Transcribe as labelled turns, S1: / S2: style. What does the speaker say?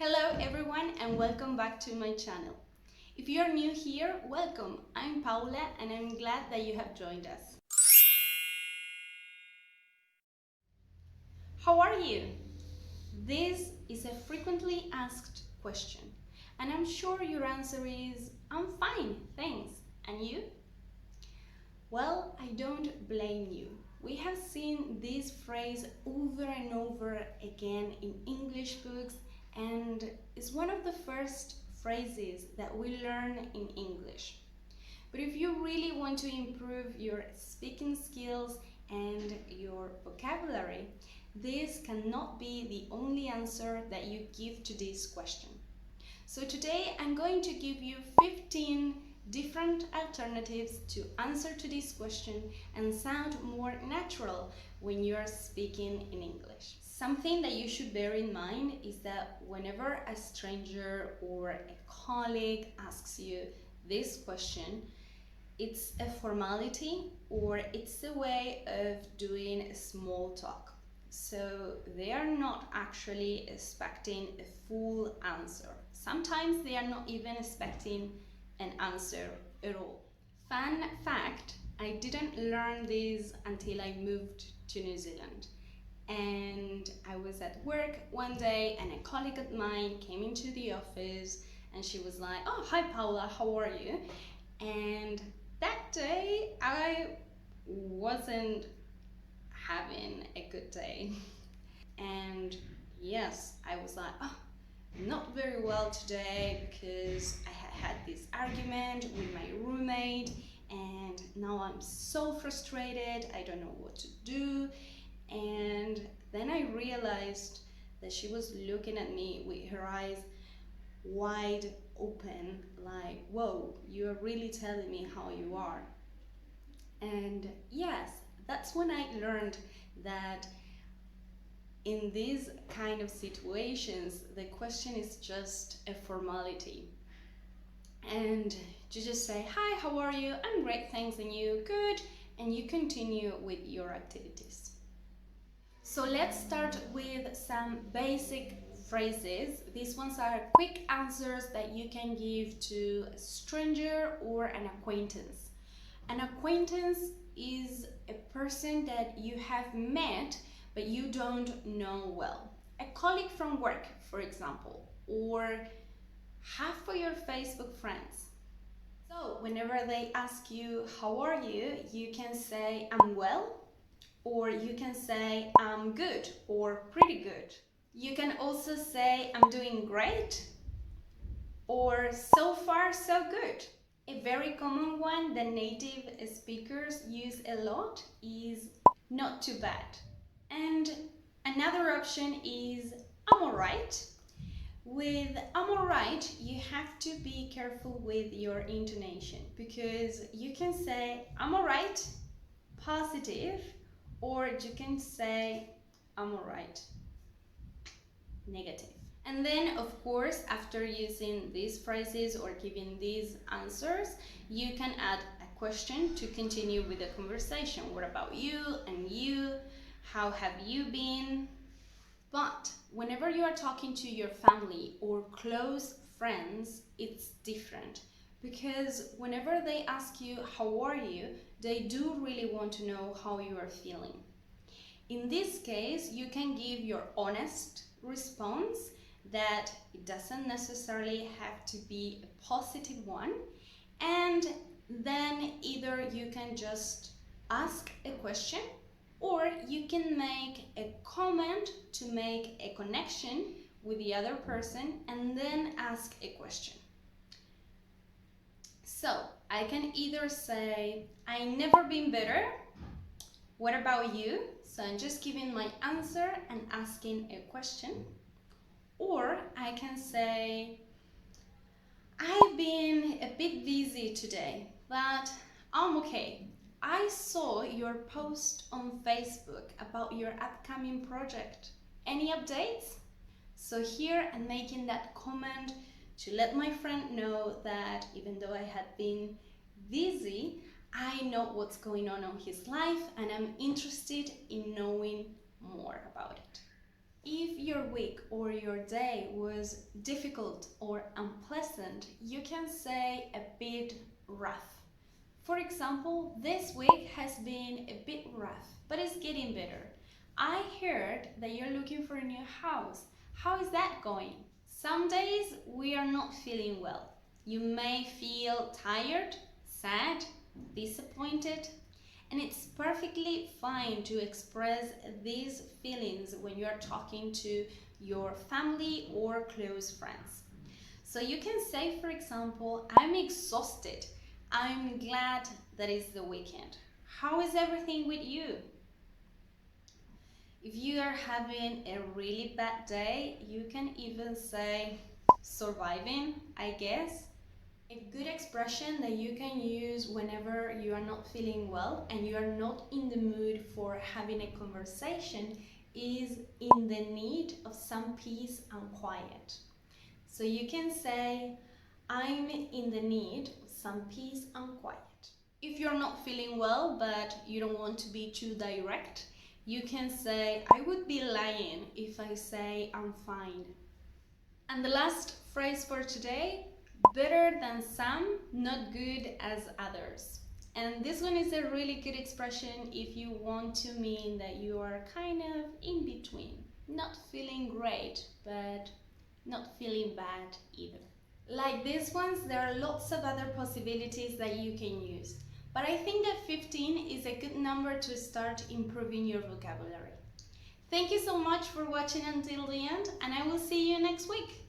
S1: Hello everyone and welcome back to my channel. If you are new here, welcome. I'm Paula and I'm glad that you have joined us. How are you? This is a frequently asked question and I'm sure your answer is I'm fine, thanks. And you? Well, I don't blame you. We have seen this phrase over and over again in English books, and it's one of the first phrases that we learn in English. But if you really want to improve your speaking skills and your vocabulary, this cannot be the only answer that you give to this question. So today I'm going to give you 15 different alternatives to answer to this question and sound more natural when you are speaking in English. Something that you should bear in mind is that whenever a stranger or a colleague asks you this question, it's a formality or it's a way of doing a small talk. So they are not actually expecting a full answer. Sometimes they are not even expecting an answer at all. Fun fact, I didn't learn this until I moved to New Zealand. And I was at work one day and a colleague of mine came into the office and she was like, "Oh, hi Paula, how are you?" And that day I wasn't having a good day. And yes, I was like, "Oh, not very well today because I had this argument with my roommate and now I'm so frustrated, I don't know what to do." And then I realized that she was looking at me with her eyes wide open, like, "Whoa, you're really telling me how you are." And yes, that's when I learned that in these kind of situations, the question is just a formality. And you just say, "Hi, how are you? I'm great, thanks, and you?" "Good." And you continue with your activities. So let's start with some basic phrases. These ones are quick answers that you can give to a stranger or an acquaintance. An acquaintance is a person that you have met but you don't know well. A colleague from work, for example, or half of your Facebook friends. So whenever they ask you, "How are you?" you can say, "I'm well," or you can say, "I'm good," or "pretty good." You can also say, "I'm doing great," or "so far so good." A very common one that native speakers use a lot is "not too bad." And another option is "I'm alright." With "I'm alright," you have to be careful with your intonation because you can say "I'm alright," positive, or you can say "I'm alright," negative. And then, of course, after using these phrases or giving these answers, you can add a question to continue with the conversation. "What about you?" and "you?" "How have you been?" But whenever you are talking to your family or close friends, it's different. Because whenever they ask you, "How are you?" they do really want to know how you are feeling. In this case, you can give your honest response that it doesn't necessarily have to be a positive one. And then either you can just ask a question or you can make a comment to make a connection with the other person and then ask a question. So I can either say, "I never been better," "What about you?" So I'm just giving my answer and asking a question. Or I can say, "I've been a bit busy today, but I'm okay. I saw your post on Facebook about your upcoming project. Any updates?" So here I'm making that comment to let my friend know that even though I had been busy, I know what's going on his life and I'm interested in knowing more about it. If your week or your day was difficult or unpleasant, you can say a bit rough. For example, this week has been a bit rough, but it's getting better. I heard that you're looking for a new house. How is that going? Some days we are not feeling well. You may feel tired, sad, disappointed, and it's perfectly fine to express these feelings when you are talking to your family or close friends. So you can say, for example, I'm exhausted. I'm glad that it's the weekend. How is everything with you? If you are having a really bad day, you can even say surviving, I guess. A good expression that you can use whenever you are not feeling well and you are not in the mood for having a conversation is in the need of some peace and quiet. So you can say, I'm in the need of some peace and quiet. If you're not feeling well but you don't want to be too direct, you can say, I would be lying if I say I'm fine. And the last phrase for today, better than some, not good as others. And this one is a really good expression if you want to mean that you are kind of in between. Not feeling great, but not feeling bad either. Like these ones, there are lots of other possibilities that you can use. But I think that 15 is a good number to start improving your vocabulary. Thank you so much for watching until the end, and I will see you next week.